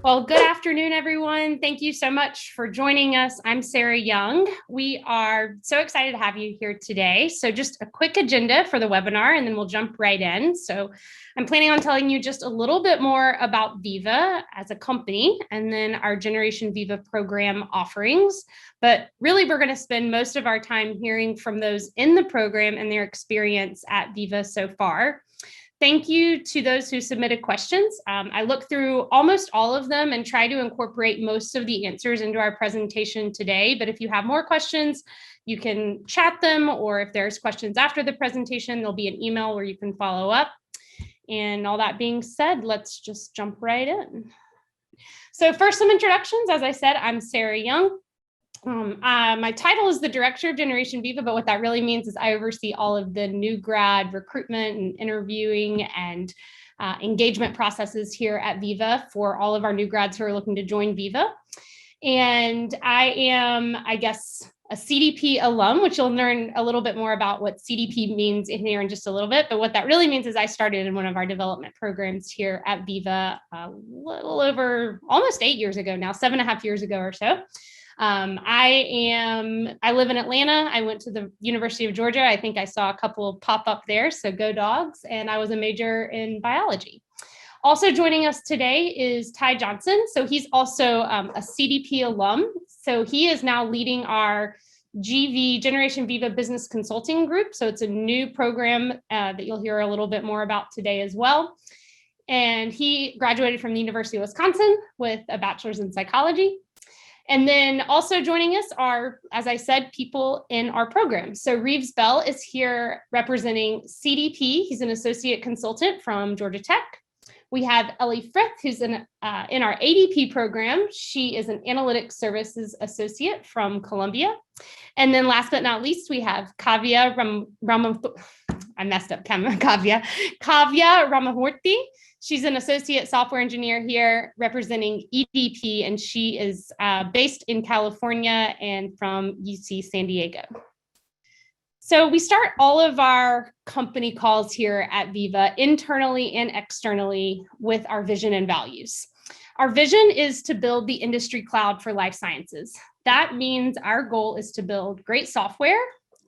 Well, good afternoon, everyone. Thank you so much for joining us. I'm Sarah Young. We are so excited to have you here today. So just a quick agenda for the webinar, and then we'll jump right in. So I'm planning on telling you just a little bit more about Viva as a company, and then our Generation Veeva program offerings. But really, we're going to spend most of our time hearing from those in the program and their experience at Viva so far. Thank you to those who submitted questions. I looked through almost all of them and tried to incorporate most of the answers into our presentation today. But if you have more questions, you can chat them, or if there's questions after the presentation, there'll be an email where you can follow up. And all that being said, let's just jump right in. So first, some introductions. As I said, I'm Sarah Young. My title is the Director of Generation Veeva, but what that really means is I oversee all of the new grad recruitment and interviewing and engagement processes here at Viva for all of our new grads who are looking to join Viva. And I am, I guess, a CDP alum, which you'll learn a little bit more about what CDP means in here in just a little bit. But what that really means is I started in one of our development programs here at Viva a little over almost 8 years ago now, 7.5 years ago or so. I live in Atlanta. I went to the University of Georgia. I think I saw a couple pop up there, so go dogs. And I was a major in biology. Also joining us today is Ty Johnson. So he's also a CDP alum. So he is now leading our GV, Generation Veeva Business Consulting Group. So it's a new program that you'll hear a little bit more about today as well. And he graduated from the University of Wisconsin with a bachelor's in psychology. And then also joining us are, as I said, people in our program. So Reeves Bell is here representing CDP. He's an associate consultant from Georgia Tech. We have Ellie Frith, who's in our ADP program. She is an analytics services associate from Columbia. And then last but not least, we have Kavya Ramamurthy. She's an associate software engineer here representing EDP, and she is based in California and from UC San Diego. So we start all of our company calls here at Viva, internally and externally, with our vision and values. Our vision is to build the industry cloud for life sciences. That means our goal is to build great software,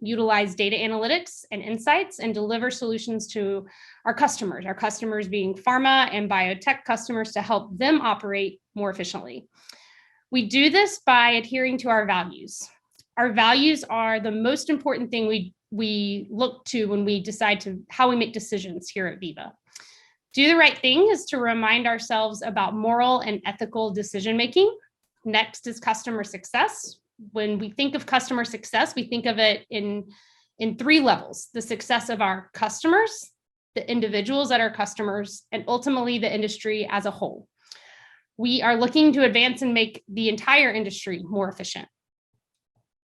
utilize data analytics and insights, and deliver solutions to our customers being pharma and biotech customers, to help them operate more efficiently. We do this by adhering to our values. Our values are the most important thing we look to when we decide how we make decisions here at Viva. Do the right thing is to remind ourselves about moral and ethical decision-making. Next is customer success. When we think of customer success, we think of it in 3 levels: the success of our customers, the individuals that are customers, and ultimately the industry as a whole. We are looking to advance and make the entire industry more efficient.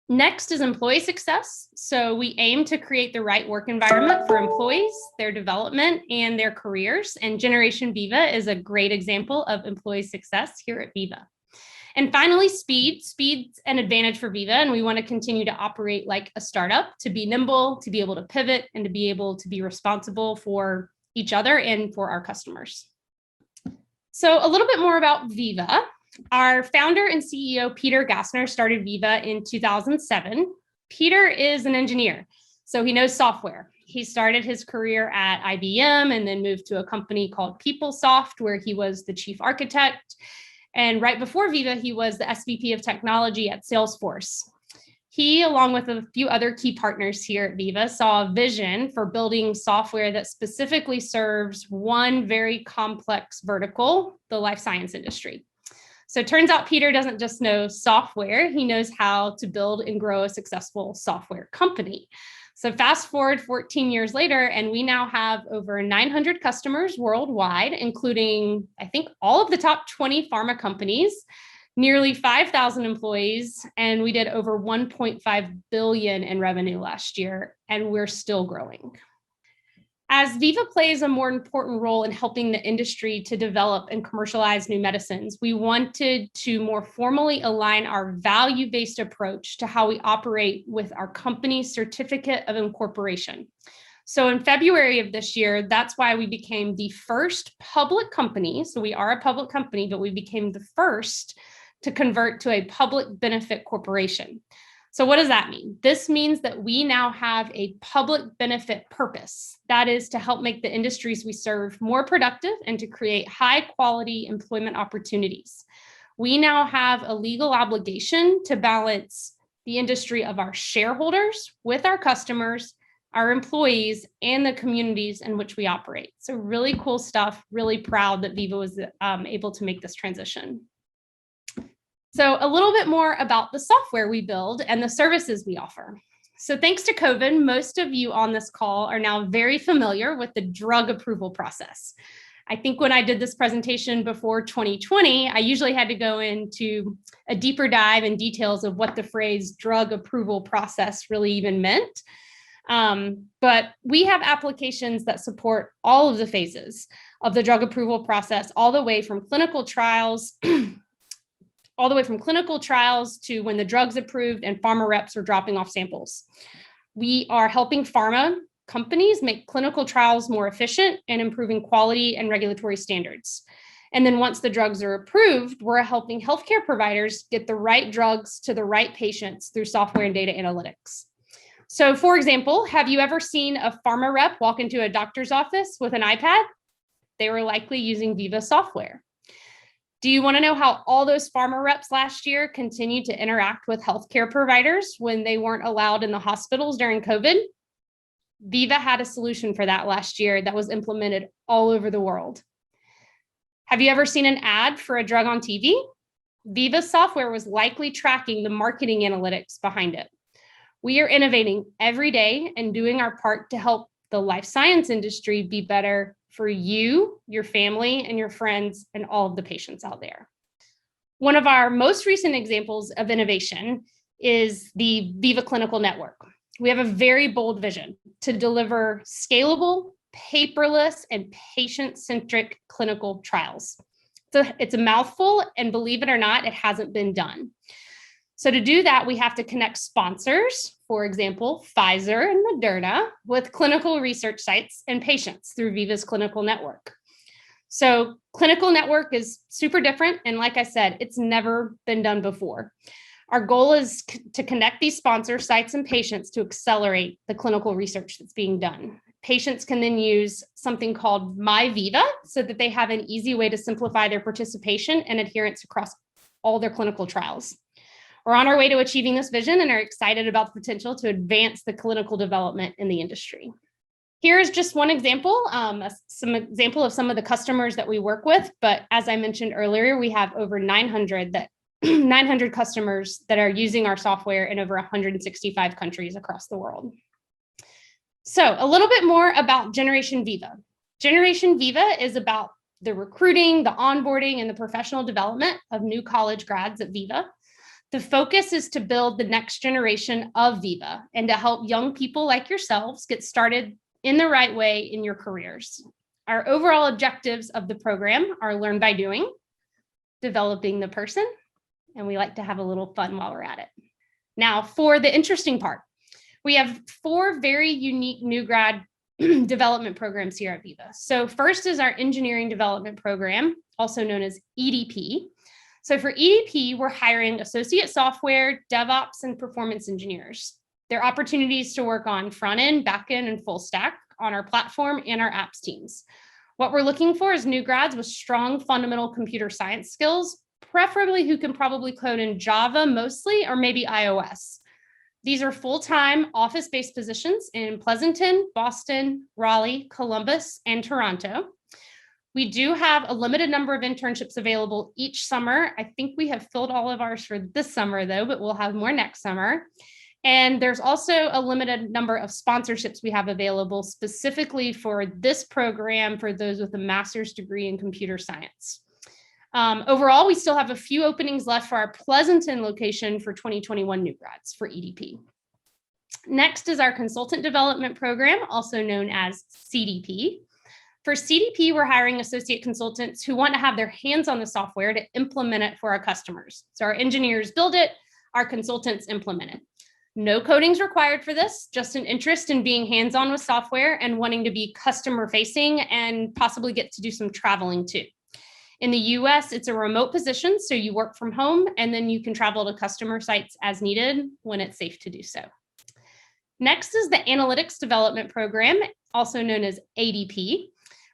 Next is employee success. So we aim to create the right work environment for employees, their development, and their careers. And Generation Veeva is a great example of employee success here at Viva. And finally, speed. Speed's an advantage for Viva, and we want to continue to operate like a startup, to be nimble, to be able to pivot, and to be able to be responsible for each other and for our customers. So a little bit more about Viva. Our founder and CEO, Peter Gassner, started Viva in 2007. Peter is an engineer, so he knows software. He started his career at IBM and then moved to a company called PeopleSoft, where he was the chief architect. And right before Viva, he was the SVP of technology at Salesforce. He, along with a few other key partners here at Viva, saw a vision for building software that specifically serves one very complex vertical, the life science industry. So it turns out Peter doesn't just know software, he knows how to build and grow a successful software company. So fast forward 14 years later, and we now have over 900 customers worldwide, including, I think, all of the top 20 pharma companies, nearly 5,000 employees, and we did over 1.5 billion in revenue last year, and we're still growing. As Viva plays a more important role in helping the industry to develop and commercialize new medicines, we wanted to more formally align our value-based approach to how we operate with our company's certificate of incorporation. So in February of this year, that's why we became the first public company. So we are a public company, but we became the first to convert to a public benefit corporation. So what does that mean? This means that we now have a public benefit purpose. That is to help make the industries we serve more productive and to create high quality employment opportunities. We now have a legal obligation to balance the industry of our shareholders with our customers, our employees, and the communities in which we operate. So really cool stuff, really proud that Viva was able to make this transition. So a little bit more about the software we build and the services we offer. So thanks to COVID, most of you on this call are now very familiar with the drug approval process. I think when I did this presentation before 2020, I usually had to go into a deeper dive in details of what the phrase drug approval process really even meant. But we have applications that support all of the phases of the drug approval process, all the way from clinical trials to when the drug's approved and pharma reps are dropping off samples. We are helping pharma companies make clinical trials more efficient and improving quality and regulatory standards. And then once the drugs are approved, we're helping healthcare providers get the right drugs to the right patients through software and data analytics. So for example, have you ever seen a pharma rep walk into a doctor's office with an iPad? They were likely using Viva software. Do you want to know how all those pharma reps last year continued to interact with healthcare providers when they weren't allowed in the hospitals during COVID? Viva had a solution for that last year that was implemented all over the world. Have you ever seen an ad for a drug on TV? Viva software was likely tracking the marketing analytics behind it. We are innovating every day and doing our part to help the life science industry be better for you, your family, and your friends, and all of the patients out there. One of our most recent examples of innovation is the Viva Clinical Network. We have a very bold vision to deliver scalable, paperless, and patient-centric clinical trials. It's a mouthful, and believe it or not, it hasn't been done. So to do that, we have to connect sponsors, for example, Pfizer and Moderna, with clinical research sites and patients through Viva's Clinical Network. So Clinical Network is super different. And like I said, it's never been done before. Our goal is to connect these sponsor sites and patients to accelerate the clinical research that's being done. Patients can then use something called My Viva so that they have an easy way to simplify their participation and adherence across all their clinical trials. We're on our way to achieving this vision and are excited about the potential to advance the clinical development in the industry. Here's just one example, some example of some of the customers that we work with. But as I mentioned earlier, we have over 900 customers that are using our software in over 165 countries across the world. So a little bit more about Generation Veeva. Generation Veeva is about the recruiting, the onboarding, and the professional development of new college grads at Viva. The focus is to build the next generation of Viva and to help young people like yourselves get started in the right way in your careers. Our overall objectives of the program are learn by doing, developing the person, and we like to have a little fun while we're at it. Now, for the interesting part, we have 4 very unique new grad development programs here at Viva. So first is our engineering development program, also known as EDP. So for EDP, we're hiring associate software, DevOps, and performance engineers. There are opportunities to work on front end, back end, and full stack on our platform and our apps teams. What we're looking for is new grads with strong fundamental computer science skills, preferably who can probably code in Java mostly, or maybe iOS. These are full-time office-based positions in Pleasanton, Boston, Raleigh, Columbus, and Toronto. We do have a limited number of internships available each summer. I think we have filled all of ours for this summer though, but we'll have more next summer. And there's also a limited number of sponsorships we have available specifically for this program for those with a master's degree in computer science. Overall, we still have a few openings left for our Pleasanton location for 2021 new grads for EDP. Next is our consultant development program, also known as CDP. For CDP, we're hiring associate consultants who want to have their hands on the software to implement it for our customers. So our engineers build it, our consultants implement it. No coding's required for this, just an interest in being hands-on with software and wanting to be customer facing and possibly get to do some traveling too. In the US, it's a remote position, so you work from home and then you can travel to customer sites as needed when it's safe to do so. Next is the Analytics Development Program, also known as ADP.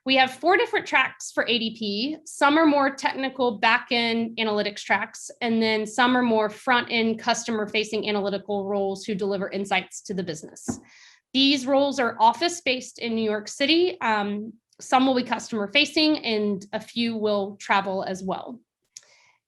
We have 4 different tracks for ADP. Some are more technical back-end analytics tracks, and then some are more front-end customer-facing analytical roles who deliver insights to the business. These roles are office-based in New York City. Some will be customer-facing, and a few will travel as well.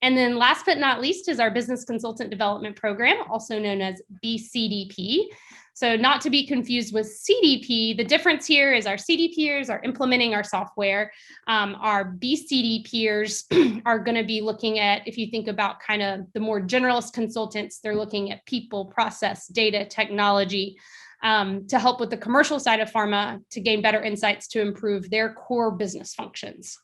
And then last but not least is our Business Consultant Development Program, also known as BCDP. So not to be confused with CDP, the difference here is our CDPers are implementing our software. Our BCDPers are going to be looking at, if you think about kind of the more generalist consultants, they're looking at people, process, data, technology, to help with the commercial side of pharma to gain better insights to improve their core business functions.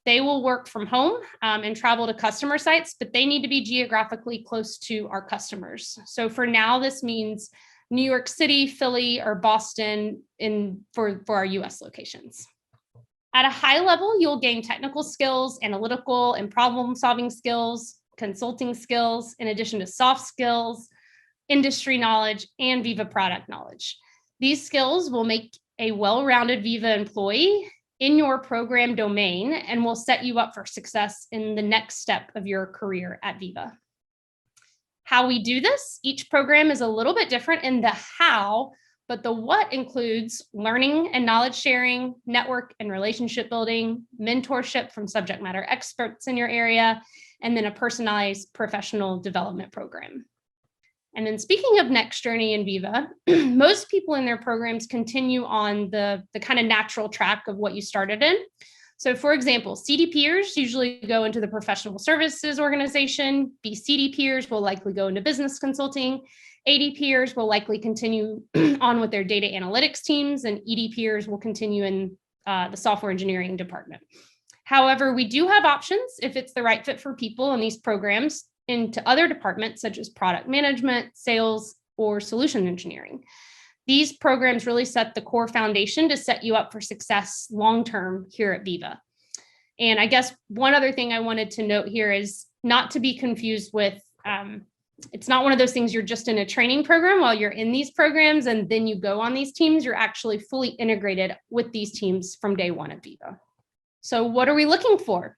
They will work from home and travel to customer sites, but they need to be geographically close to our customers. So for now, this means New York City, Philly, or Boston for our US locations. At a high level, you'll gain technical skills, analytical and problem-solving skills, consulting skills, in addition to soft skills, industry knowledge, and Viva product knowledge. These skills will make a well-rounded Viva employee in your program domain and will set you up for success in the next step of your career at Viva. How we do this, each program is a little bit different in the how, but the what includes learning and knowledge sharing, network and relationship building, mentorship from subject matter experts in your area, and then a personalized professional development program. And then speaking of next journey in Viva, most people in their programs continue on the kind of natural track of what you started in. So for example, CDPers usually go into the professional services organization, BCDPers will likely go into business consulting, ADPers will likely continue on with their data analytics teams, and EDPers will continue in the software engineering department. However, we do have options if it's the right fit for people in these programs into other departments such as product management, sales, or solution engineering. These programs really set the core foundation to set you up for success long-term here at Viva. And I guess one other thing I wanted to note here is not to be confused with, it's not one of those things you're just in a training program while you're in these programs and then you go on these teams. You're actually fully integrated with these teams from day one at Viva. So what are we looking for?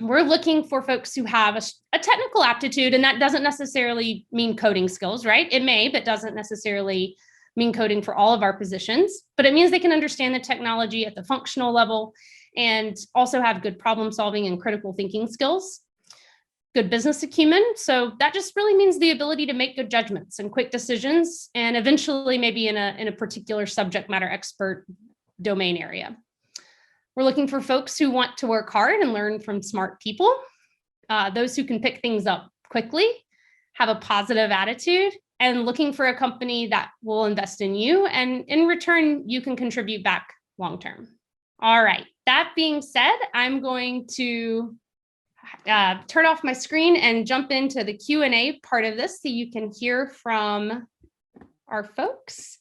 We're looking for folks who have a technical aptitude, and that doesn't necessarily mean coding skills, right? It may, but doesn't necessarily mean coding for all of our positions, but it means they can understand the technology at the functional level and also have good problem solving and critical thinking skills, good business acumen. So that just really means the ability to make good judgments and quick decisions, and eventually maybe in a particular subject matter expert domain area. We're looking for folks who want to work hard and learn from smart people, those who can pick things up quickly, have a positive attitude, and looking for a company that will invest in you, and in return, you can contribute back long-term. All right, that being said, I'm going to turn off my screen and jump into the Q&A part of this so you can hear from our folks.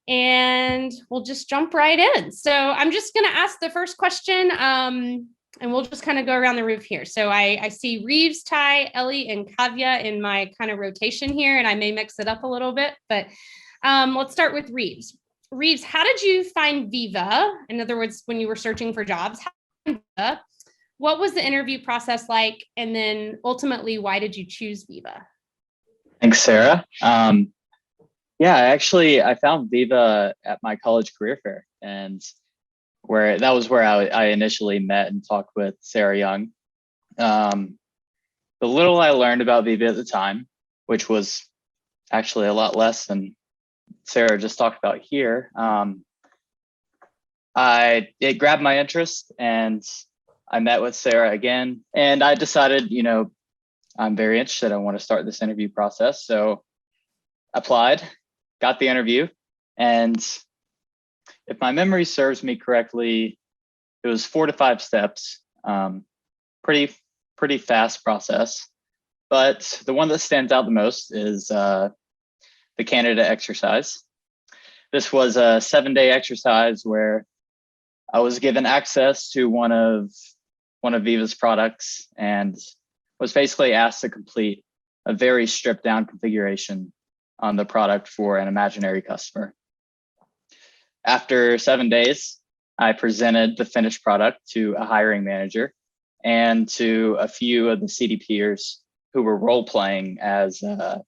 And we'll just jump right in. So I'm just gonna ask the first question, and we'll just kind of go around the roof here. So I see Reeves, Ty, Ellie, and Kavya in my kind of rotation here, and I may mix it up a little bit, but let's start with Reeves. Reeves, how did you find Viva? In other words, when you were searching for jobs, Viva, what was the interview process like? And then ultimately, why did you choose Viva? Thanks, Sarah. Yeah, I found Viva at my college career fair, and that was where I initially met and talked with Sarah Young. The little I learned about Viva at the time, which was actually a lot less than Sarah just talked about here, it grabbed my interest, and I met with Sarah again, and I decided, I'm very interested. I want to start this interview process, so applied. Got the interview, and if my memory serves me correctly, it was 4 to 5 steps, pretty fast process. But the one that stands out the most is the candidate exercise. This was a 7-day exercise where I was given access to one of Viva's products and was basically asked to complete a very stripped down configuration on the product for an imaginary customer. After 7 days, I presented the finished product to a hiring manager and to a few of the CDPers who were role playing as the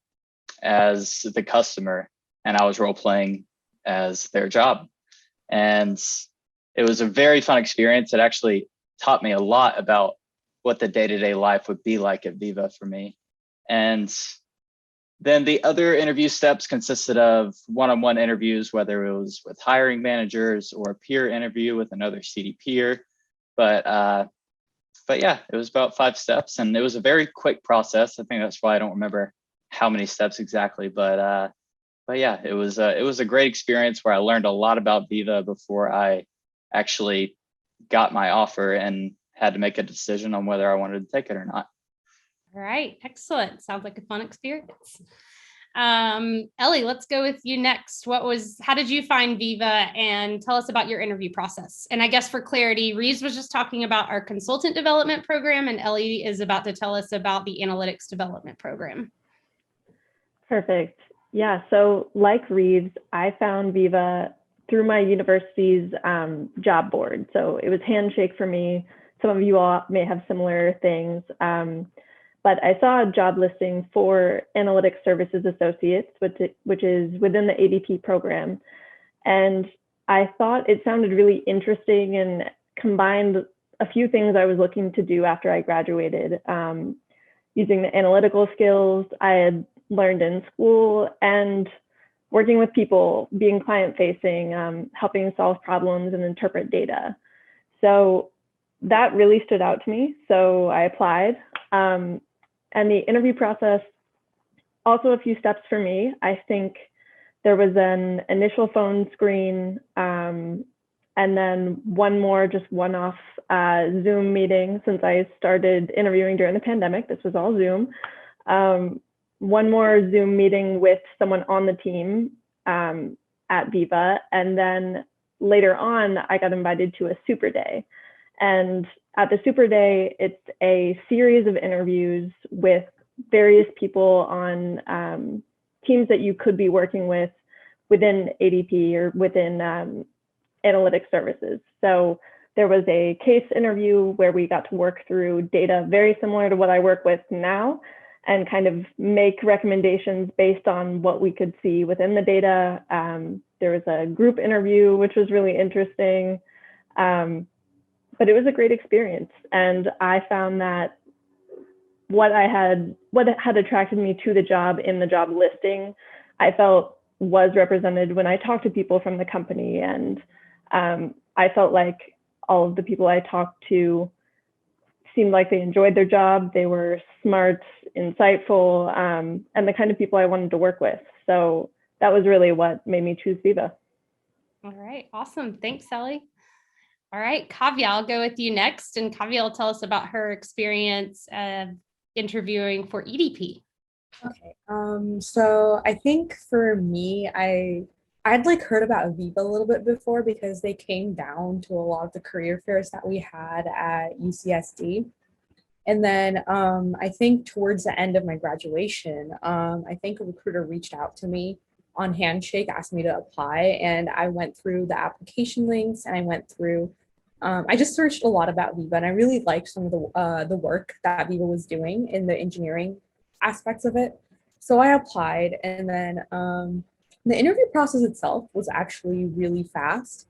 customer, and I was role playing as their job. And it was a very fun experience. It actually taught me a lot about what the day-to-day life would be like at Viva for me. And then the other interview steps consisted of one-on-one interviews, whether it was with hiring managers or a peer interview with another CDPer. But yeah, it was about 5 steps, and it was a very quick process. I think that's why I don't remember how many steps exactly, but yeah, it was a great experience where I learned a lot about Viva before I actually got my offer and had to make a decision on whether I wanted to take it or not. All right, excellent. Sounds like a fun experience. Ellie, let's go with you next. How did you find Viva, and tell us about your interview process? And I guess for clarity, Reeves was just talking about our consultant development program, and Ellie is about to tell us about the analytics development program. Perfect. Yeah, so like Reeves, I found Viva through my university's job board. So it was Handshake for me. Some of you all may have similar things. But I saw a job listing for Analytics Services Associates, which is within the ADP program. And I thought it sounded really interesting and combined a few things I was looking to do after I graduated, using the analytical skills I had learned in school and working with people, being client-facing, helping solve problems and interpret data. So that really stood out to me. So I applied. And the interview process, also a few steps for me. I think there was an initial phone screen, and then one more just one-off Zoom meeting. Since I started interviewing during the pandemic, this was all Zoom. One more Zoom meeting with someone on the team at Viva. And then later on, I got invited to a super day. And at the super day, it's a series of interviews with various people on teams that you could be working with within ADP or within analytics services. So there was a case interview where we got to work through data very similar to what I work with now, and kind of make recommendations based on what we could see within the data. There was a group interview, which was really interesting, but it was a great experience. And I found that what had attracted me to the job in the job listing, I felt was represented when I talked to people from the company. And I felt like all of the people I talked to seemed like they enjoyed their job. They were smart, insightful, and the kind of people I wanted to work with. So that was really what made me choose Viva. All right, awesome. Thanks, Ellie. All right, Kavya, I'll go with you next. And Kavya will tell us about her experience interviewing for EDP. Okay, so I think for me, I'd like heard about Viva a little bit before because they came down to a lot of the career fairs that we had at UCSD. And then I think towards the end of my graduation, I think a recruiter reached out to me on Handshake, asked me to apply, and I went through the application links and I went through, I just searched a lot about Viva, and I really liked some of the work that Viva was doing in the engineering aspects of it. So I applied, and then the interview process itself was actually really fast.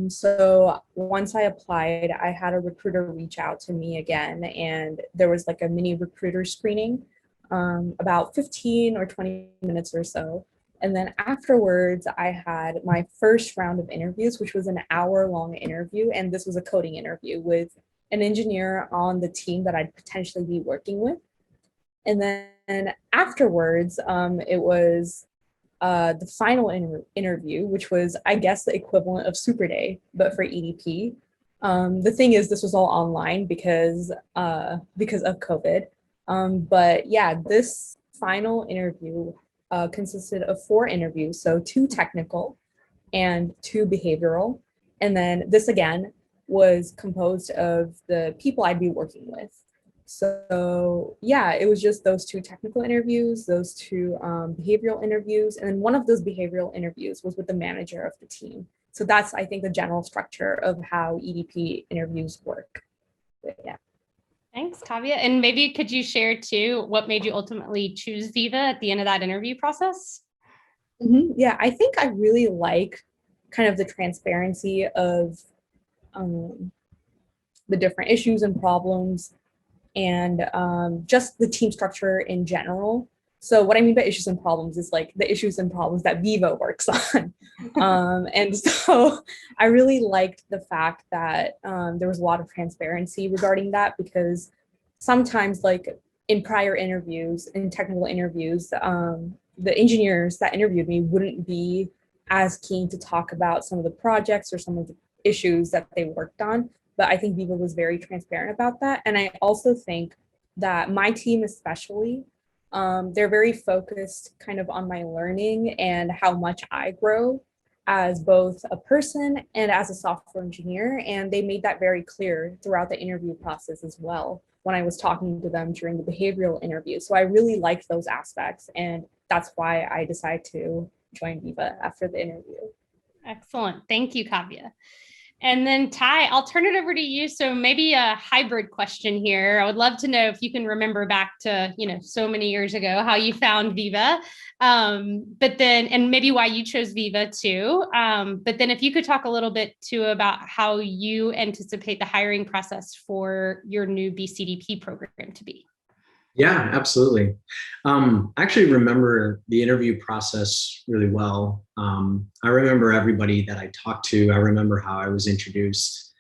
So once I applied, I had a recruiter reach out to me again, and there was like a mini recruiter screening, about 15 or 20 minutes or so. And then afterwards, I had my first round of interviews, which was an hour-long interview. And this was a coding interview with an engineer on the team that I'd potentially be working with. And then afterwards, it was the final interview, which was, I guess, the equivalent of Super Day, but for EDP. The thing is, this was all online because of COVID. But yeah, this final interview consisted of 4 interviews, so 2 technical and 2 behavioral. And then this again was composed of the people I'd be working with. So yeah, it was just those 2 technical interviews, those 2 behavioral interviews, and then one of those behavioral interviews was with the manager of the team. So that's, I think, the general structure of how EDP interviews work. But yeah. Thanks, Kavya. And maybe could you share too, what made you ultimately choose Viva at the end of that interview process? Yeah, I think I really like kind of the transparency of the different issues and problems, and just the team structure in general. So what I mean by issues and problems is like the issues and problems that Viva works on. And so I really liked the fact that there was a lot of transparency regarding that, because sometimes, like in prior interviews, in technical interviews, the engineers that interviewed me wouldn't be as keen to talk about some of the projects or some of the issues that they worked on. But I think Viva was very transparent about that. And I also think that my team especially, they're very focused kind of on my learning and how much I grow as both a person and as a software engineer. And they made that very clear throughout the interview process as well, when I was talking to them during the behavioral interview. So I really liked those aspects. And that's why I decided to join Viva after the interview. Excellent. Thank you, Kavya. And then Ty, I'll turn it over to you. So maybe a hybrid question here. I would love to know if you can remember back to, so many years ago, how you found Viva, but then, and maybe why you chose Viva too. But then if you could talk a little bit too about how you anticipate the hiring process for your new BCDP program to be. Yeah, absolutely. I actually remember the interview process really well. I remember everybody that I talked to. I remember how I was introduced.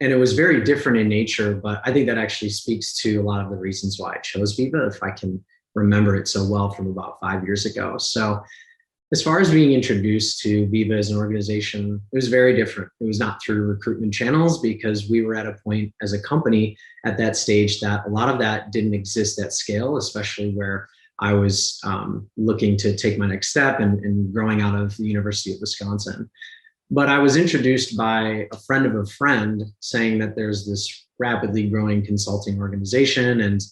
And it was very different in nature, but I think that actually speaks to a lot of the reasons why I chose Viva, if I can remember it so well from about 5 years ago. So as far as being introduced to Viva as an organization, it was very different. It was not through recruitment channels, because we were at a point as a company at that stage that a lot of that didn't exist at scale, especially where I was looking to take my next step and growing out of the University of Wisconsin. But I was introduced by a friend of a friend saying that there's this rapidly growing consulting organization, and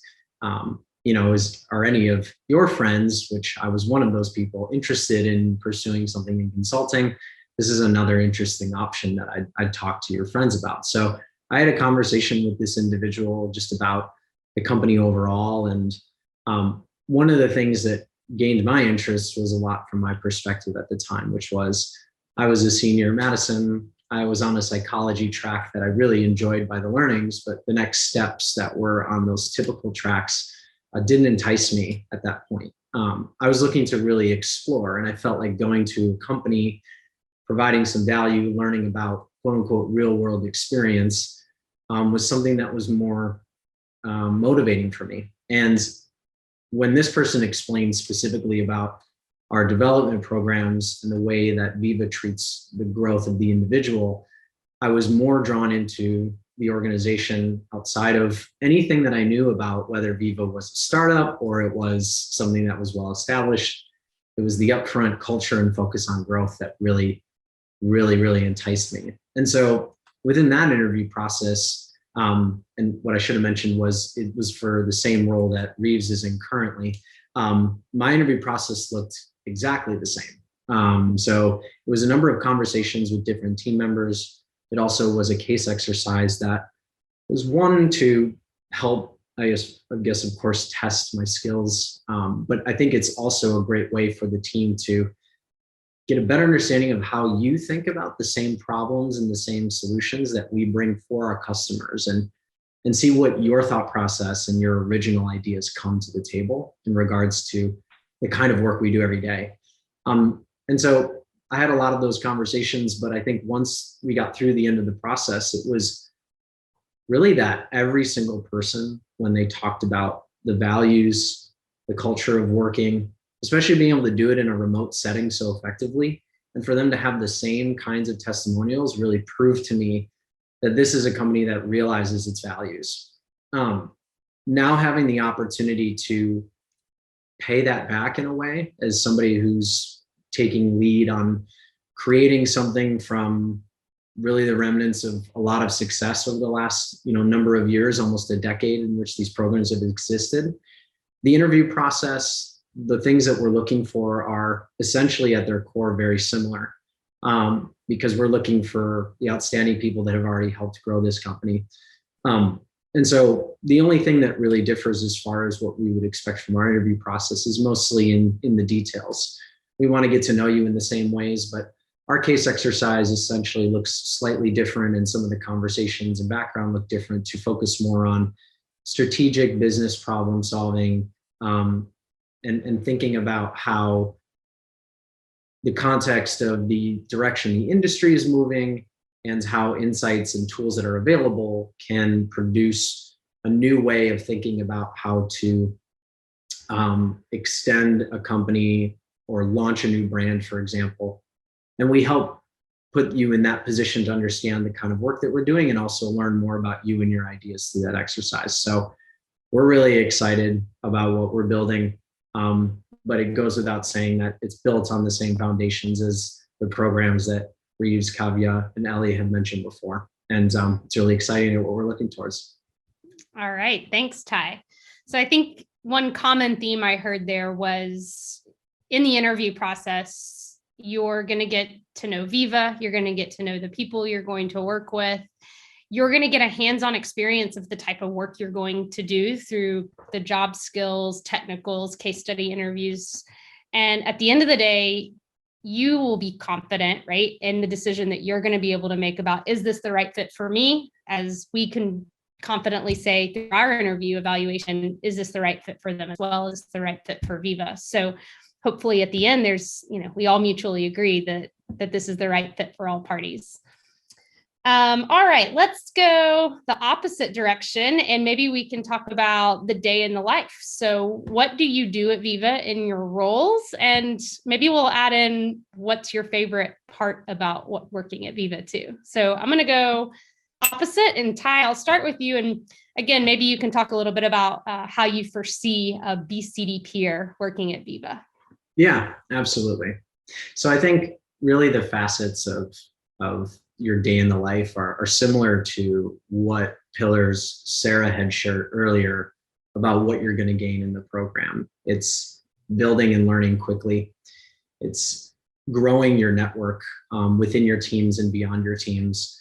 are any of your friends, which I was one of those people, interested in pursuing something in consulting? This is another interesting option that I'd talk to your friends about. So I had a conversation with this individual just about the company overall. And one of the things that gained my interest was a lot from my perspective at the time, which was I was a senior in Madison. I was on a psychology track that I really enjoyed by the learnings, but the next steps that were on those typical tracks didn't entice me at that point. I was looking to really explore, and I felt like going to a company, providing some value, learning about quote unquote real world experience was something that was more motivating for me. And when this person explained specifically about our development programs and the way that Viva treats the growth of the individual, I was more drawn into the organization outside of anything that I knew about whether Viva was a startup or it was something that was well established. It was the upfront culture and focus on growth that really enticed me. And so within that interview process, and what I should have mentioned was it was for the same role that Reeves is in currently. My interview process looked exactly the same. So it was a number of conversations with different team members. It also was a case exercise that was one to help, I guess, of course, test my skills. But I think it's also a great way for the team to get a better understanding of how you think about the same problems and the same solutions that we bring for our customers, and see what your thought process and your original ideas come to the table in regards to the kind of work we do every day. And so I had a lot of those conversations, but I think once we got through the end of the process, it was really that every single person, when they talked about the values, the culture of working, especially being able to do it in a remote setting so effectively, and for them to have the same kinds of testimonials really proved to me that this is a company that realizes its values. Now having the opportunity to pay that back in a way as somebody who's taking lead on creating something from really the remnants of a lot of success over the last number of years, almost a decade in which these programs have existed. The interview process, the things that we're looking for are essentially at their core very similar, because we're looking for the outstanding people that have already helped grow this company. And so the only thing that really differs as far as what we would expect from our interview process is mostly in the details. We want to get to know you in the same ways, but our case exercise essentially looks slightly different, and some of the conversations and background look different to focus more on strategic business problem solving, and thinking about how the context of the direction the industry is moving and how insights and tools that are available can produce a new way of thinking about how to extend a company or launch a new brand, for example. And we help put you in that position to understand the kind of work that we're doing and also learn more about you and your ideas through that exercise. So we're really excited about what we're building, but it goes without saying that it's built on the same foundations as the programs that Reeves, Kavya, and Ellie have mentioned before. And it's really exciting what we're looking towards. All right, thanks, Ty. So I think one common theme I heard there was in the interview process, you're going to get to know Viva, you're going to get to know the people you're going to work with, you're going to get a hands-on experience of the type of work you're going to do through the job skills, technicals, case study interviews. And at the end of the day, you will be confident, right, in the decision that you're going to be able to make about, is this the right fit for me? As we can confidently say through our interview evaluation, is this the right fit for them as well as the right fit for Viva? So hopefully at the end, there's, we all mutually agree that this is the right fit for all parties. All right, let's go the opposite direction, and maybe we can talk about the day in the life. So what do you do at Viva in your roles? And maybe we'll add in what's your favorite part about working at Viva too. So I'm going to go opposite, and Ty, I'll start with you. And again, maybe you can talk a little bit about how you foresee a BCD peer working at Viva. Yeah, absolutely. So I think really the facets of your day in the life are similar to what pillars Sarah had shared earlier about what you're going to gain in the program. It's building and learning quickly. It's growing your network within your teams and beyond your teams,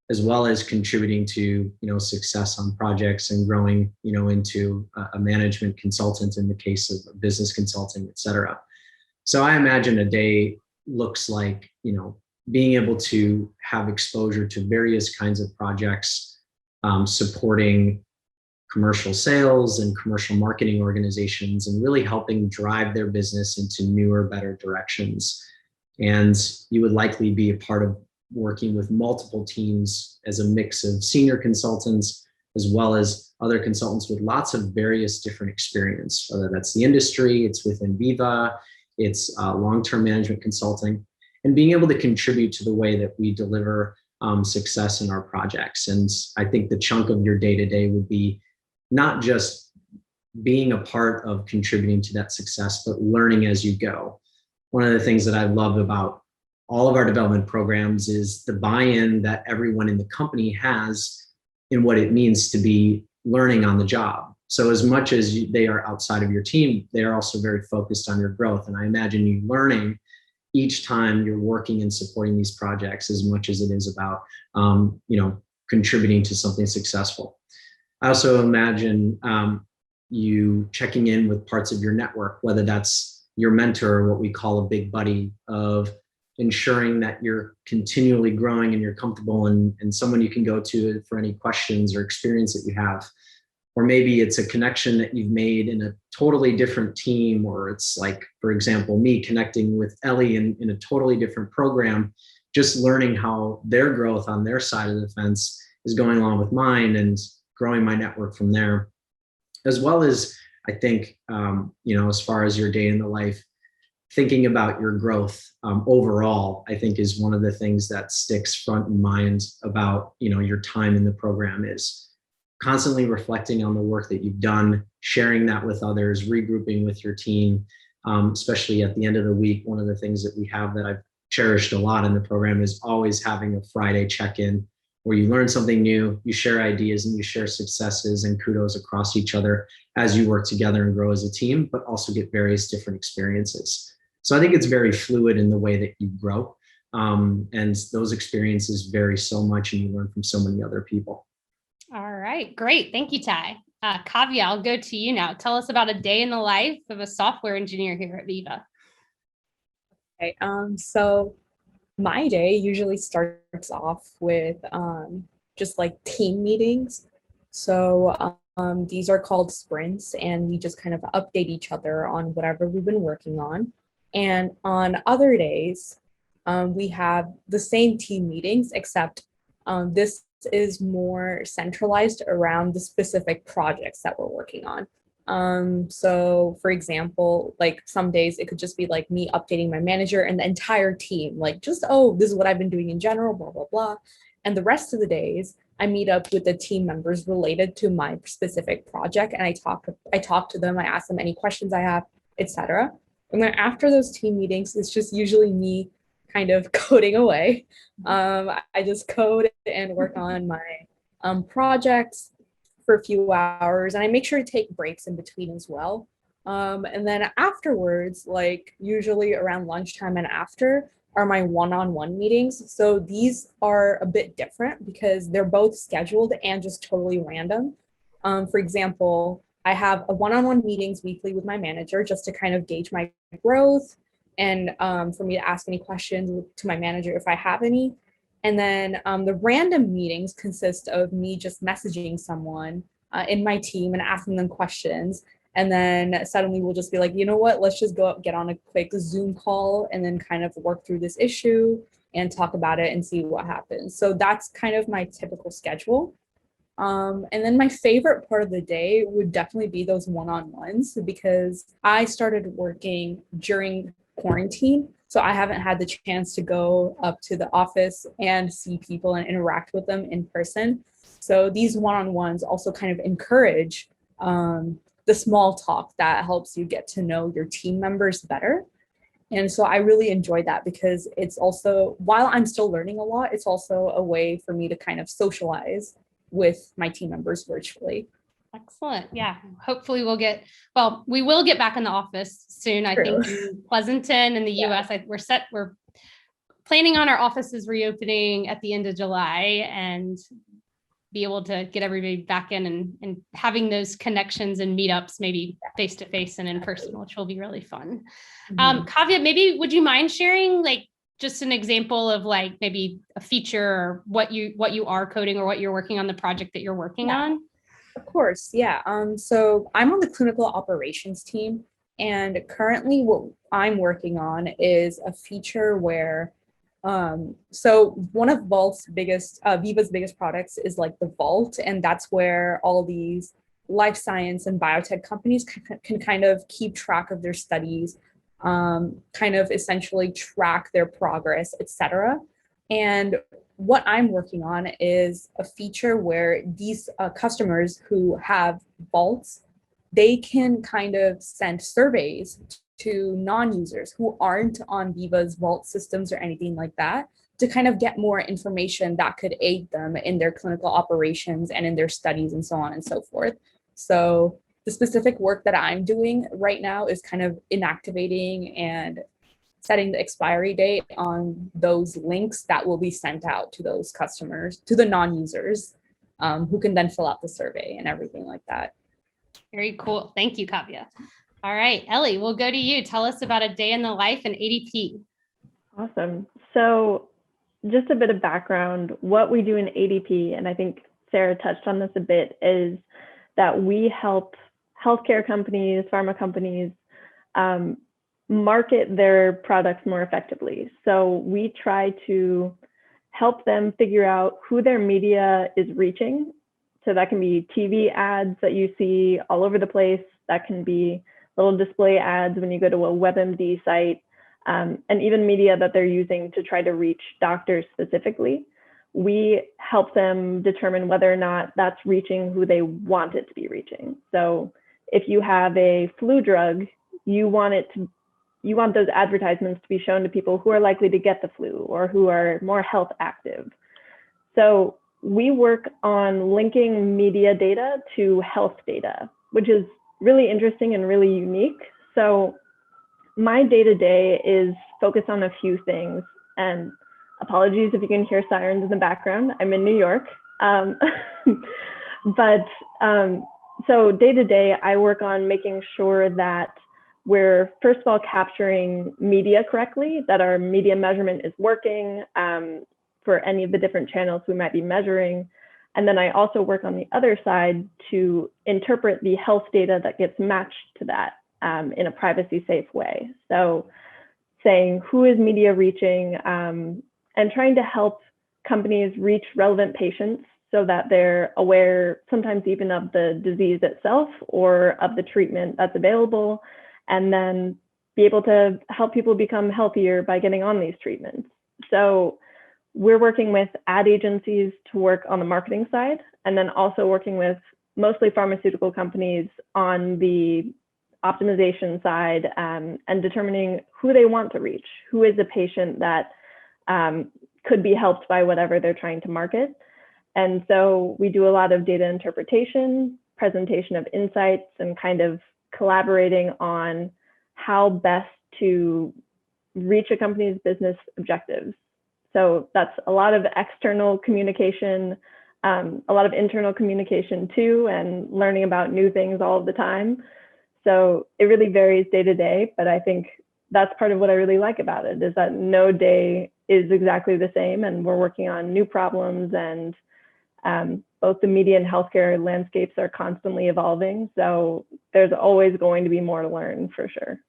as well as contributing to success on projects and growing into a management consultant in the case of business consulting, et cetera. So I imagine a day looks like being able to have exposure to various kinds of projects, supporting commercial sales and commercial marketing organizations, and really helping drive their business into newer, better directions. And you would likely be a part of working with multiple teams as a mix of senior consultants, as well as other consultants with lots of various different experience, whether that's the industry, it's within Viva, it's long-term management consulting, and being able to contribute to the way that we deliver success in our projects. And I think the chunk of your day-to-day would be not just being a part of contributing to that success, but learning as you go. One of the things that I love about all of our development programs is the buy-in that everyone in the company has in what it means to be learning on the job. So as much as they are outside of your team, they are also very focused on your growth. And I imagine you learning each time you're working and supporting these projects as much as it is about, contributing to something successful. I also imagine you checking in with parts of your network, whether that's your mentor, what we call a big buddy, of ensuring that you're continually growing and you're comfortable and someone you can go to for any questions or experience that you have. Or maybe it's a connection that you've made in a totally different team, or it's like, for example, me connecting with Ellie in a totally different program, just learning how their growth on their side of the fence is going along with mine and growing my network from there. As well as, I think, as far as your day in the life, thinking about your growth overall, I think is one of the things that sticks front in mind about, your time in the program is constantly reflecting on the work that you've done, sharing that with others, regrouping with your team, especially at the end of the week. One of the things that we have that I've cherished a lot in the program is always having a Friday check-in where you learn something new, you share ideas, and you share successes and kudos across each other as you work together and grow as a team, but also get various different experiences. So I think it's very fluid in the way that you grow. And those experiences vary so much, and you learn from so many other people. All right, great. Thank you, Ty. Kavya, I'll go to you now. Tell us about a day in the life of a software engineer here at Viva. Okay, so my day usually starts off with just like team meetings. So these are called sprints, and we just kind of update each other on whatever we've been working on. And on other days, we have the same team meetings, except this is more centralized around the specific projects that we're working on. So for example, like some days it could just be like me updating my manager and the entire team, like just, oh, this is what I've been doing in general, blah, blah, blah. And the rest of the days I meet up with the team members related to my specific project, and I talk to them, I ask them any questions I have, etc. And then after those team meetings, it's just usually me kind of coding away. I just code and work on my projects for a few hours, and I make sure to take breaks in between as well. And then afterwards, like usually around lunchtime and after, are my one-on-one meetings. So these are a bit different because they're both scheduled and just totally random. For example, I have a one-on-one meetings weekly with my manager just to kind of gauge my growth, and for me to ask any questions to my manager if I have any. And then the random meetings consist of me just messaging someone in my team and asking them questions. And then suddenly we'll just be like, you know what, let's just go up, get on a quick Zoom call and then kind of work through this issue and talk about it and see what happens. So that's kind of my typical schedule. And then my favorite part of the day would definitely be those one-on-ones, because I started working during quarantine. So I haven't had the chance to go up to the office and see people and interact with them in person. So these one-on-ones also kind of encourage the small talk that helps you get to know your team members better. And so I really enjoy that because it's also, while I'm still learning a lot, it's also a way for me to kind of socialize with my team members virtually. Excellent. Yeah. Hopefully we will get back in the office soon. I think in Pleasanton in the US, we're planning on our offices reopening at the end of July and be able to get everybody back in and having those connections and meetups, maybe face-to-face and in person, which will be really fun. Kavya, maybe would you mind sharing like just an example of like maybe a feature or what you are coding or what you're working on, the project that you're working on? Of course, yeah. So I'm on the clinical operations team, and currently what I'm working on is a feature where, so one of Viva's biggest products is like the Vault, and that's where all these life science and biotech companies can kind of keep track of their studies, kind of essentially track their progress, etc. And what I'm working on is a feature where these customers who have vaults, they can kind of send surveys to non-users who aren't on Viva's vault systems or anything like that, to kind of get more information that could aid them in their clinical operations and in their studies and so on and so forth. So the specific work that I'm doing right now is kind of inactivating and setting the expiry date on those links that will be sent out to those customers, to the non-users, who can then fill out the survey and everything like that. Very cool. Thank you, Kavya. All right, Ellie, we'll go to you. Tell us about a day in the life in ADP. Awesome. So just a bit of background, what we do in ADP, and I think Sarah touched on this a bit, is that we help healthcare companies, pharma companies, market their products more effectively. So we try to help them figure out who their media is reaching. So that can be TV ads that you see all over the place. That can be little display ads when you go to a WebMD site, and even media that they're using to try to reach doctors specifically. We help them determine whether or not that's reaching who they want it to be reaching. So if you have a flu drug, you want those advertisements to be shown to people who are likely to get the flu or who are more health active. So we work on linking media data to health data, which is really interesting and really unique. So my day-to-day is focused on a few things, and apologies if you can hear sirens in the background. I'm in New York. So day-to-day, I work on making sure that we're, first of all, capturing media correctly, that our media measurement is working for any of the different channels we might be measuring. And then I also work on the other side to interpret the health data that gets matched to that in a privacy safe way. So saying who is media reaching and trying to help companies reach relevant patients so that they're aware sometimes even of the disease itself or of the treatment that's available, and then be able to help people become healthier by getting on these treatments. So we're working with ad agencies to work on the marketing side, and then also working with mostly pharmaceutical companies on the optimization side and determining who they want to reach, who is a patient that could be helped by whatever they're trying to market. And so we do a lot of data interpretation, presentation of insights, and kind of collaborating on how best to reach a company's business objectives. So that's a lot of external communication, a lot of internal communication too, and learning about new things all of the time. So it really varies day to day, but I think that's part of what I really like about it, is that no day is exactly the same, and we're working on new problems, and both the media and healthcare landscapes are constantly evolving. So there's always going to be more to learn for sure.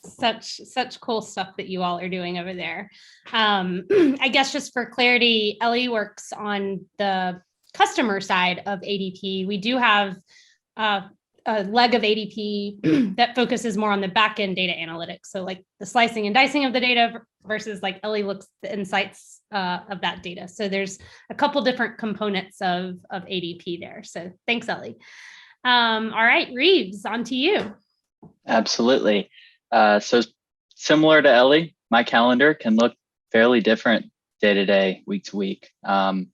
Such cool stuff that you all are doing over there. I guess just for clarity, Ellie works on the customer side of ADP. We do have a leg of ADP that focuses more on the back-end data analytics. So like the slicing and dicing of the data versus like Ellie looks at the insights of that data. So there's a couple different components of ADP there. So thanks, Ellie. All right, Reeves, on to you. Absolutely. So similar to Ellie, my calendar can look fairly different day to day, week to week. As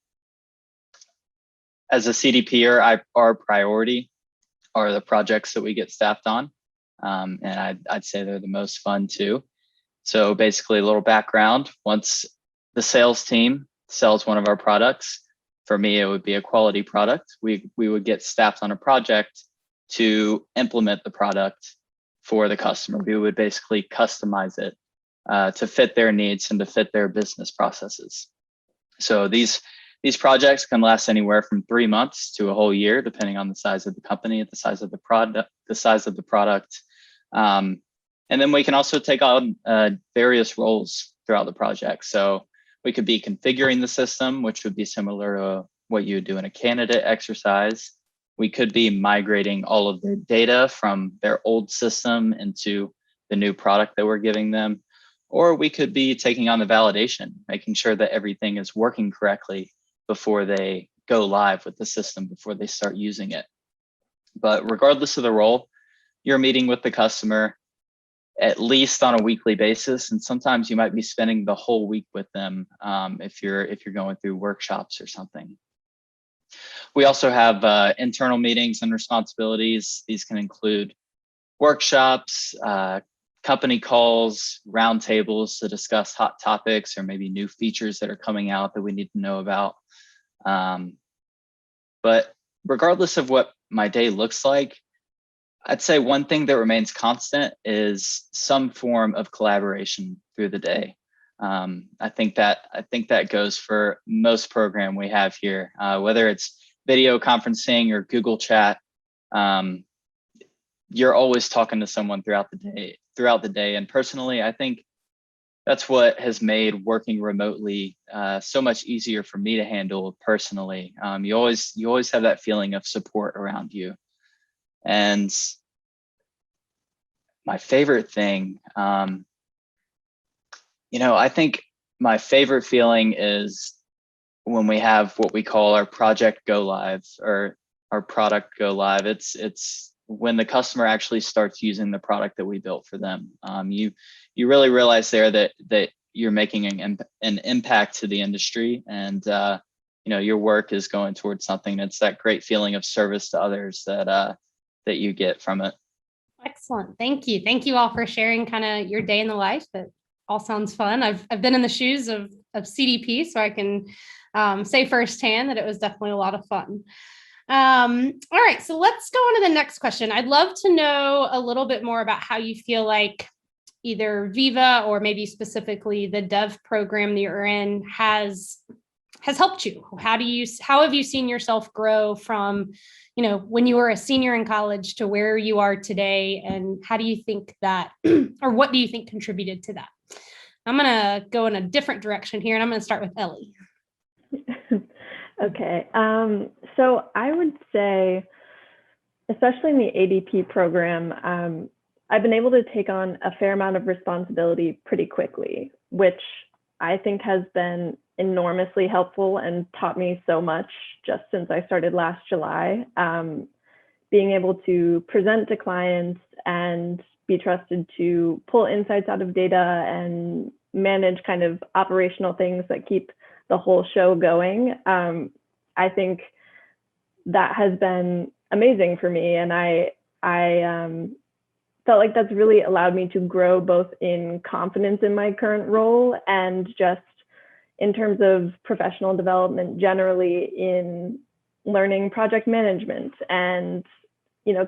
a CDPer, our priority are the projects that we get staffed on. And I'd say they're the most fun too. So basically a little background, once the sales team sells one of our products, for me, it would be a quality product. We would get staffed on a project to implement the product for the customer. We would basically customize it to fit their needs and to fit their business processes. So these projects can last anywhere from 3 months to a whole year, depending on the size of the company, the size of the product. And then we can also take on various roles throughout the project. So we could be configuring the system, which would be similar to what you would do in a candidate exercise. We could be migrating all of their data from their old system into the new product that we're giving them. Or we could be taking on the validation, making sure that everything is working correctly before they go live with the system, before they start using it. But regardless of the role, you're meeting with the customer at least on a weekly basis, and sometimes you might be spending the whole week with them if you're going through workshops or something. We also have internal meetings and responsibilities. These can include workshops, company calls, roundtables to discuss hot topics or maybe new features that are coming out that we need to know about. But regardless of what my day looks like, I'd say one thing that remains constant is some form of collaboration through the day. I think that goes for most program we have here, whether it's video conferencing or Google Chat. You're always talking to someone throughout the day. And personally, I think that's what has made working remotely so much easier for me to handle personally. You always have that feeling of support around you. And my favorite thing, I think my favorite feeling is when we have what we call our project go live or our product go live, it's when the customer actually starts using the product that we built for them. You really realize there that you're making an impact to the industry, and your work is going towards something. It's that great feeling of service to others that you get from it. Excellent. Thank you. Thank you all for sharing kind of your day in the life. That all sounds fun. I've been in the shoes of CDP, so I can say firsthand that it was definitely a lot of fun. All right, so let's go on to the next question. I'd love to know a little bit more about how you feel like either Viva or maybe specifically the dev program that you're in has helped you. How have you seen yourself grow from, when you were a senior in college to where you are today? And how do you think that, or what do you think contributed to that? I'm going to go in a different direction here, and I'm going to start with Ellie. Okay. So I would say, especially in the ADP program, I've been able to take on a fair amount of responsibility pretty quickly, which I think has been enormously helpful and taught me so much just since I started last July. Being able to present to clients and be trusted to pull insights out of data and manage kind of operational things that keep the whole show going. I think that has been amazing for me. And I felt like that's really allowed me to grow both in confidence in my current role and just in terms of professional development generally in learning project management and,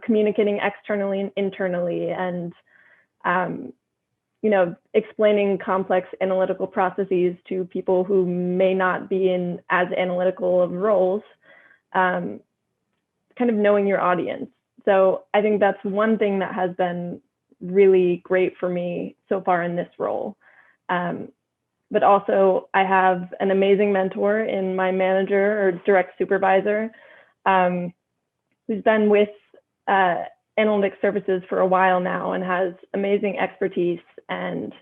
communicating externally and internally and, explaining complex analytical processes to people who may not be in as analytical of roles, kind of knowing your audience. So I think that's one thing that has been really great for me so far in this role. But also I have an amazing mentor in my manager or direct supervisor, who's been with analytics services for a while now and has amazing expertise and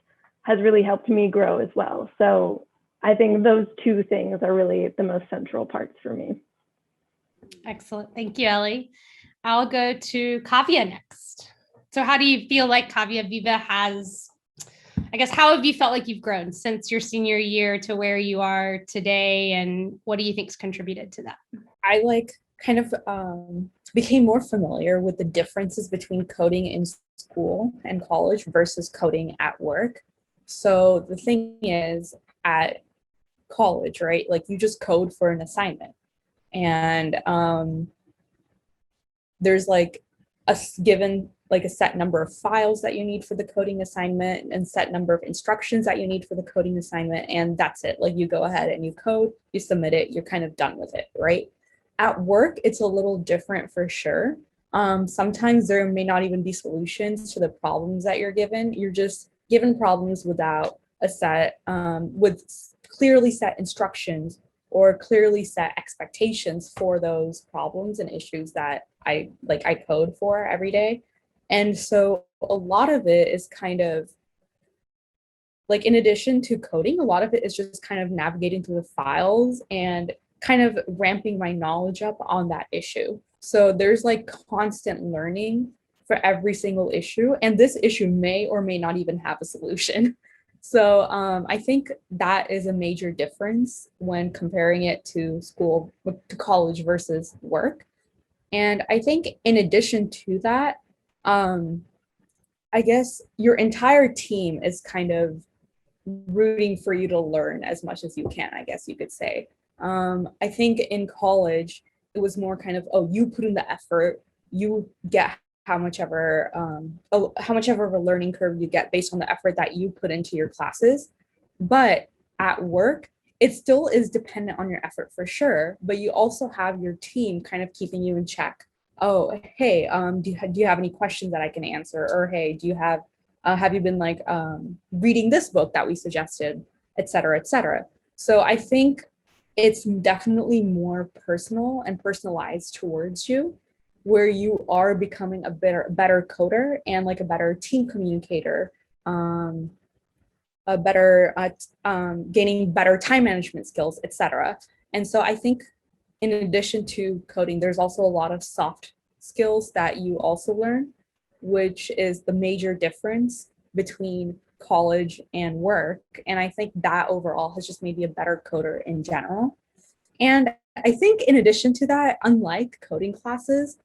has really helped me grow as well. So I think those two things are really the most central parts for me. Excellent. Thank you, Ellie. I'll go to Kavya next. So how do you feel like Kavya Viva has, how have you felt like you've grown since your senior year to where you are today? And what do you think's contributed to that? I became more familiar with the differences between coding in school and college versus coding at work. So the thing is, at college, right, like you just code for an assignment, and there's like a given like a set number of files that you need for the coding assignment and set number of instructions that you need for the coding assignment, and that's it. Like you go ahead and you code, you submit it, you're kind of done with it, right? At work, it's a little different for sure. Sometimes there may not even be solutions to the problems that you're given. You're just given problems without a set, with clearly set instructions or clearly set expectations for those problems and issues that I code for every day. And so a lot of it is kind of like, in addition to coding, a lot of it is just kind of navigating through the files and kind of ramping my knowledge up on that issue. So there's like constant learning for every single issue, and this issue may or may not even have a solution. So I think that is a major difference when comparing it to school, to college versus work. And I think in addition to that, I guess your entire team is kind of rooting for you to learn as much as you can, I guess you could say. I think in college, it was more kind of, oh, you put in the effort, you get how much ever of a learning curve you get based on the effort that you put into your classes. But at work, it still is dependent on your effort for sure, but you also have your team kind of keeping you in check. Oh, hey, do you have any questions that I can answer? Or hey, do you have you been reading this book that we suggested, et cetera, et cetera. So I think it's definitely more personal and personalized towards you, where you are becoming a better coder and like a better team communicator, gaining better time management skills, etc. And so I think in addition to coding, there's also a lot of soft skills that you also learn, which is the major difference between college and work. And I think that overall has just made me a better coder in general. And I think in addition to that, unlike coding classes,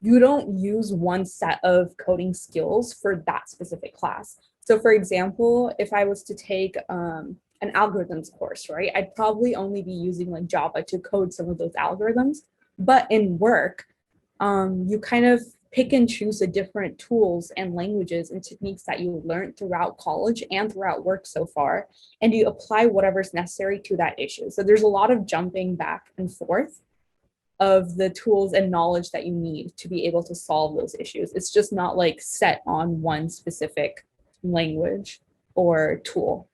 you don't use one set of coding skills for that specific class. So for example, if I was to take an algorithms course, right, I'd probably only be using like Java to code some of those algorithms. But in work, you kind of pick and choose the different tools and languages and techniques that you learned throughout college and throughout work so far, and you apply whatever's necessary to that issue. So there's a lot of jumping back and forth of the tools and knowledge that you need to be able to solve those issues. It's just not like set on one specific language or tool.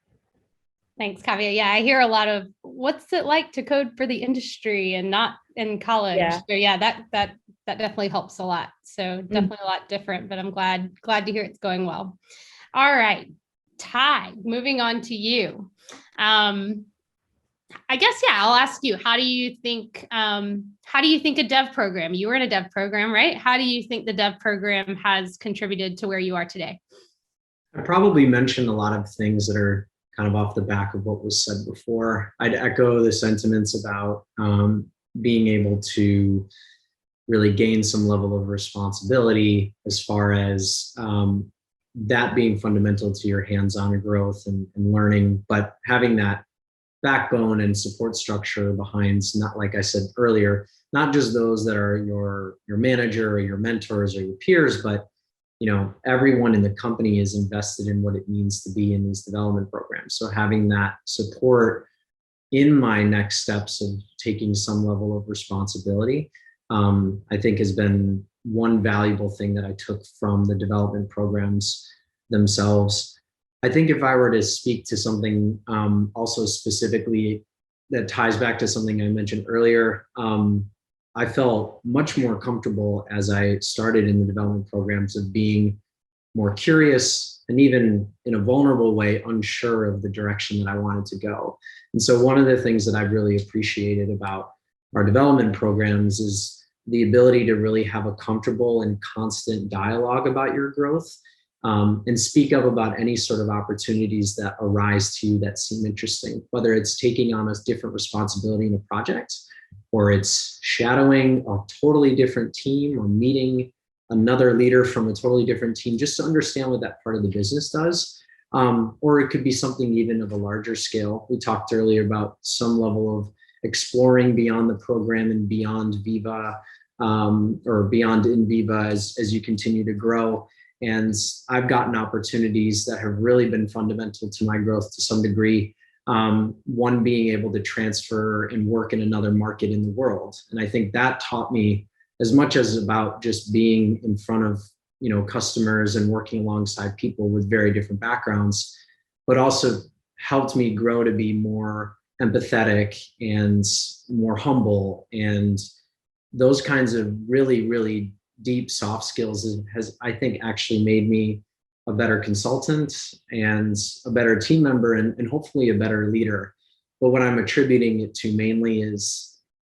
Thanks, Kavya. Yeah, I hear a lot of what's it like to code for the industry and not in college. Yeah. So yeah, that definitely helps a lot. So definitely a lot different, but I'm glad to hear it's going well. All right, Ty, moving on to you. I guess, yeah, I'll ask you, how do you think a dev program, you were in a dev program, right? How do you think the dev program has contributed to where you are today? I probably mentioned a lot of things that are kind of off the back of what was said before. I'd echo the sentiments about being able to really gain some level of responsibility as far as that being fundamental to your hands-on growth and learning, but having that backbone and support structure behind, not like I said earlier, not just those that are your manager or your mentors or your peers, but everyone in the company is invested in what it means to be in these development programs. So having that support in my next steps of taking some level of responsibility, I think has been one valuable thing that I took from the development programs themselves. I think if I were to speak to something also specifically that ties back to something I mentioned earlier, I felt much more comfortable as I started in the development programs of being more curious and even in a vulnerable way, unsure of the direction that I wanted to go. And so one of the things that I've really appreciated about our development programs is the ability to really have a comfortable and constant dialogue about your growth, and speak up about any sort of opportunities that arise to you that seem interesting, whether it's taking on a different responsibility in a project, or it's shadowing a totally different team, or meeting another leader from a totally different team just to understand what that part of the business does. Or it could be something even of a larger scale. We talked earlier about some level of exploring beyond the program and beyond Viva, or beyond in Viva as you continue to grow. And I've gotten opportunities that have really been fundamental to my growth to some degree. One being able to transfer and work in another market in the world. And I think that taught me as much as about just being in front of customers and working alongside people with very different backgrounds, but also helped me grow to be more empathetic and more humble. And those kinds of really, really deep soft skills has, I think, actually made me a better consultant and a better team member and hopefully a better leader. But what I'm attributing it to mainly is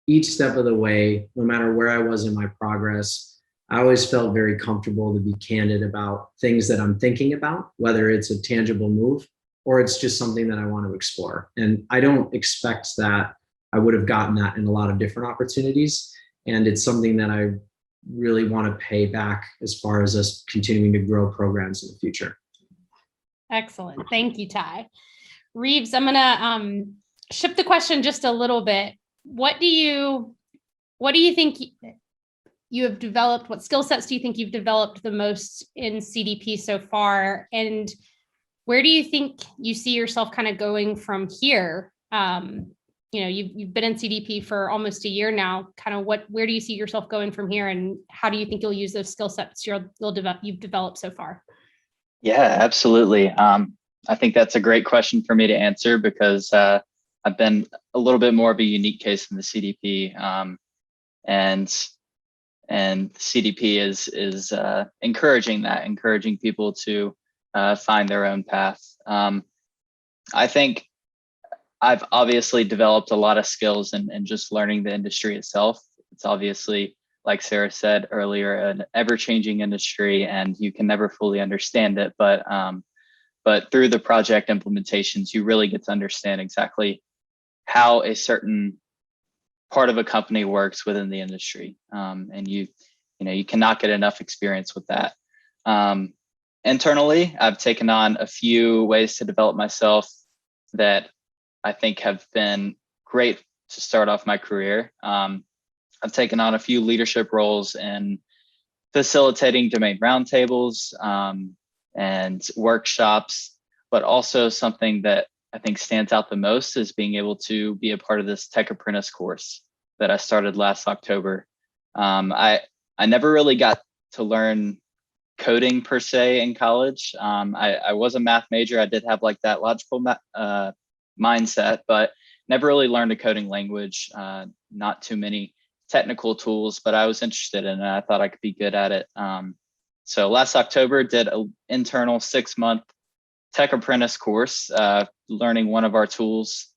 each step of the way, no matter where I was in my progress, I always felt very comfortable to be candid about things that I'm thinking about, whether it's a tangible move or it's just something that I want to explore. And I don't expect that I would have gotten that in a lot of different opportunities. And it's something that I really want to pay back as far as us continuing to grow programs in the future. Excellent. Thank you, Ty. Reeves, I'm gonna shift the question just a little bit. What do you think you have developed? What skill sets do you think you've developed the most in CDP so far? And where do you think you see yourself kind of going from here? You've been in CDP for almost a year now. Kind of where do you see yourself going from here, and how do you think you'll use those skill sets you've developed so far? Yeah, absolutely. I think that's a great question for me to answer because I've been a little bit more of a unique case in the CDP, and CDP is encouraging people to find their own path. I think I've obviously developed a lot of skills in just learning the industry itself. It's obviously, like Sarah said earlier, an ever-changing industry, and you can never fully understand it. But through the project implementations, you really get to understand exactly how a certain part of a company works within the industry, and you cannot get enough experience with that. Internally, I've taken on a few ways to develop myself that I think have been great to start off my career. I've taken on a few leadership roles in facilitating domain roundtables and workshops, but also something that I think stands out the most is being able to be a part of this Tech Apprentice course that I started last October. I never really got to learn coding per se in college. I was a math major. I did have like that logical mindset, but never really learned a coding language. Not too many technical tools, but I was interested in it. I thought I could be good at it. So last October, did an internal 6-month Tech Apprentice course, learning one of our tools,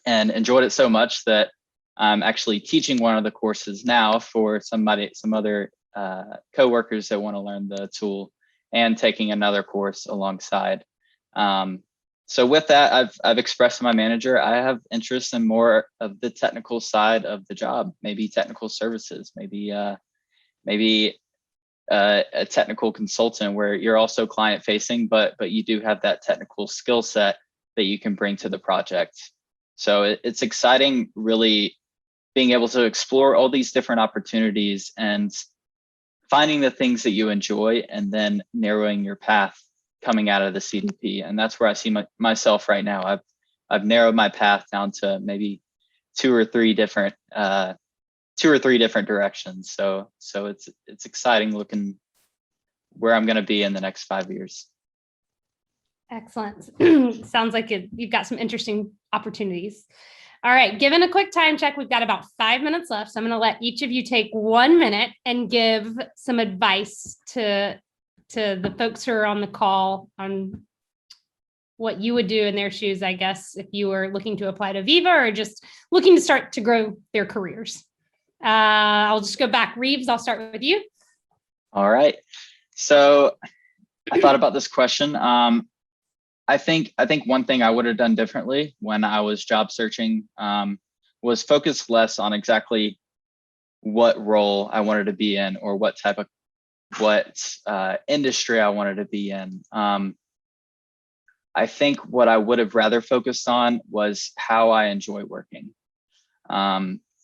and enjoyed it so much that I'm actually teaching one of the courses now for some other coworkers that want to learn the tool, and taking another course alongside. So with that, I've expressed to my manager I have interest in more of the technical side of the job, maybe technical services, maybe a technical consultant where you're also client facing, but you do have that technical skill set that you can bring to the project. So it's exciting, really being able to explore all these different opportunities and finding the things that you enjoy and then narrowing your path coming out of the CDP. And that's where I see myself right now. I've narrowed my path down to maybe two or three different directions. So it's exciting looking where I'm going to be in the next 5 years. Excellent. Sounds like you've got some interesting opportunities. All right, given a quick time check, we've got about 5 minutes left. So I'm going to let each of you take 1 minute and give some advice to the folks who are on the call on what you would do in their shoes, I guess, if you were looking to apply to Viva or just looking to start to grow their careers. I'll just go back. Reeves, I'll start with you. All right. So I thought about this question. I think one thing I would have done differently when I was job searching was focus less on exactly what role I wanted to be in or what industry I wanted to be in. I think what I would have rather focused on was how I enjoy working.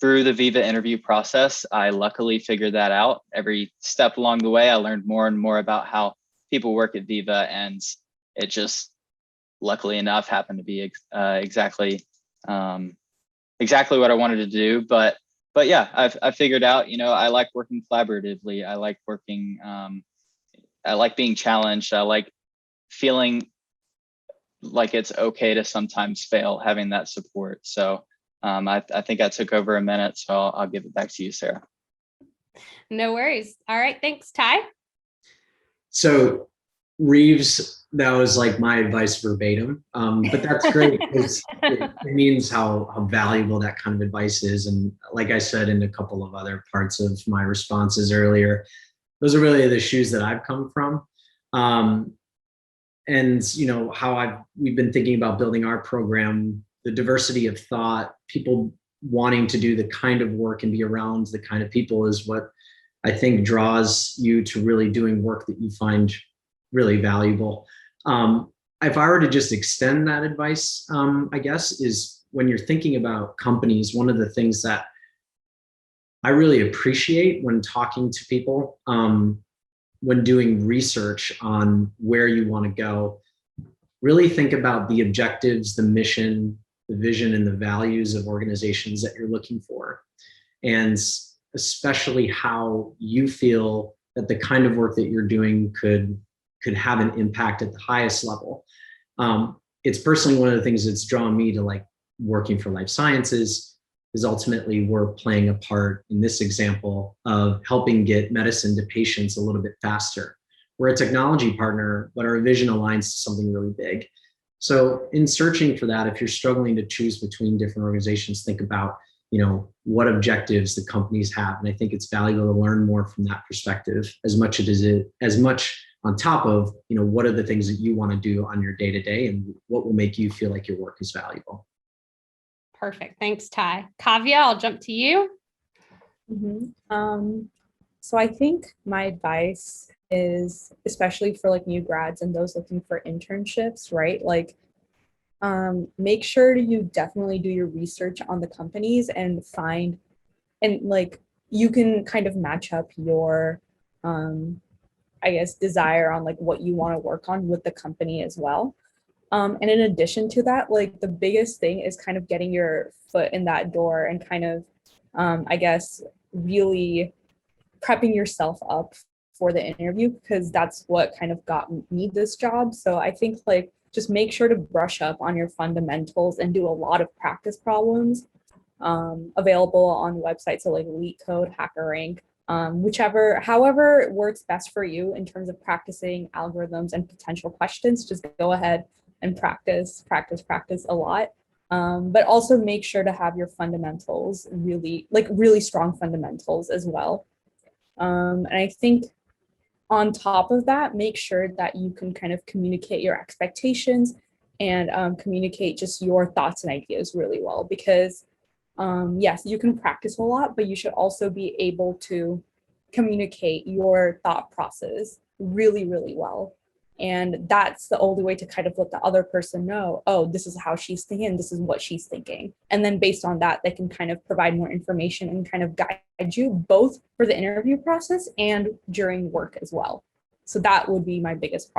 Through the Viva interview process, I luckily figured that out. Every step along the way, I learned more and more about how people work at Viva, and it just, luckily enough, happened to be exactly what I wanted to do. But yeah, I figured out, I like working collaboratively. I like working, I like being challenged. I like feeling like it's okay to sometimes fail, having that support. So I think I took over a minute, so I'll give it back to you, Sarah. No worries. All right, thanks. Ty? So Reeves, that was like my advice verbatim, but that's great because it means how valuable that kind of advice is. And like I said in a couple of other parts of my responses earlier, those are really the shoes that I've come from. And how we've been thinking about building our program, the diversity of thought, people wanting to do the kind of work and be around the kind of people is what I think draws you to really doing work that you find really valuable. If I were to just extend that advice, I guess, is when you're thinking about companies, one of the things that I really appreciate when talking to people, when doing research on where you want to go, really think about the objectives, the mission, the vision, and the values of organizations that you're looking for. And especially how you feel that the kind of work that you're doing could have an impact at the highest level. It's personally one of the things that's drawn me to like working for life sciences, is ultimately we're playing a part in this example of helping get medicine to patients a little bit faster. We're a technology partner, but our vision aligns to something really big. So in searching for that, if you're struggling to choose between different organizations, think about, what objectives the companies have. And I think it's valuable to learn more from that perspective as much on top of, what are the things that you want to do on your day-to-day and what will make you feel like your work is valuable. Perfect. Thanks, Ty. Kavya, I'll jump to you. So I think my advice is, especially for like new grads and those looking for internships, right? Like, make sure you definitely do your research on the companies and find, and like, you can kind of match up your, I guess, desire on like what you want to work on with the company as well. And in addition to that, like the biggest thing is kind of getting your foot in that door and kind of, I guess, really prepping yourself up for the interview, because that's what kind of got me this job. So I think like just make sure to brush up on your fundamentals and do a lot of practice problems available on websites, so like LeetCode, HackerRank, however works best for you in terms of practicing algorithms and potential questions. Just go ahead and practice a lot. But also make sure to have your fundamentals really strong fundamentals as well. And I think on top of that, make sure that you can kind of communicate your expectations and communicate just your thoughts and ideas really well, because yes, you can practice a lot, but you should also be able to communicate your thought process really, really well. And that's the only way to kind of let the other person know, oh, this is how she's thinking, this is what she's thinking. And then based on that, they can kind of provide more information and kind of guide you both for the interview process and during work as well. So that would be my biggest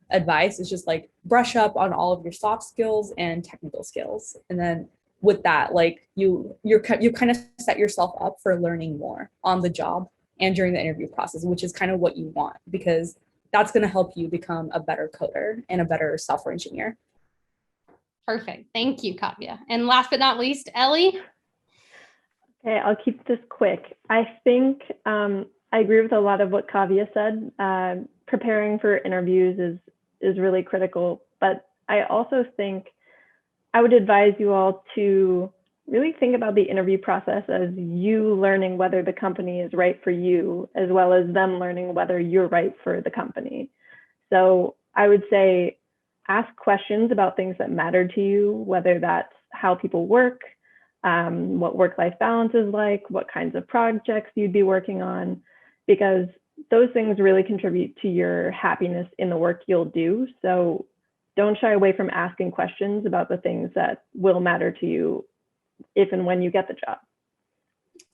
advice, is just like brush up on all of your soft skills and technical skills. And then with that, like you kind of set yourself up for learning more on the job and during the interview process, which is kind of what you want, because that's going to help you become a better coder and a better software engineer. Perfect. Thank you, Kavya. And last but not least, Ellie. Okay, I'll keep this quick. I think I agree with a lot of what Kavya said. Preparing for interviews is really critical, but I also think I would advise you all to really think about the interview process as you learning whether the company is right for you, as well as them learning whether you're right for the company. So I would say ask questions about things that matter to you, whether that's how people work, what work-life balance is like, what kinds of projects you'd be working on, because those things really contribute to your happiness in the work you'll do. So don't shy away from asking questions about the things that will matter to you if and when you get the job.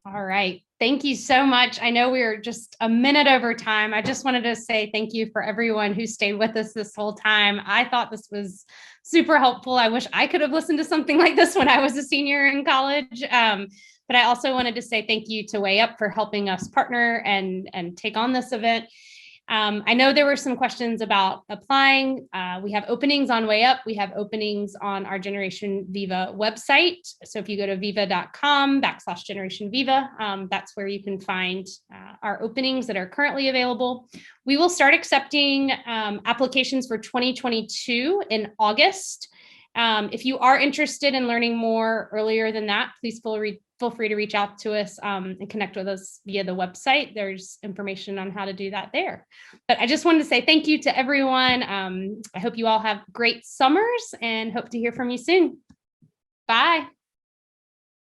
All right. Thank you so much. I know we're just a minute over time. I just wanted to say thank you for everyone who stayed with us this whole time. I thought this was super helpful. I wish I could have listened to something like this when I was a senior in college. But I also wanted to say thank you to Way Up for helping us partner and take on this event. I know there were some questions about applying. We have openings on Way Up. We have openings on our Generation Veeva website. So if you go to viva.com/Generation Veeva, that's where you can find our openings that are currently available. We will start accepting applications for 2022 in August. If you are interested in learning more earlier than that, please feel free to reach out to us and connect with us via the website. There's information on how to do that there. But I just wanted to say thank you to everyone. I hope you all have great summers and hope to hear from you soon. Bye.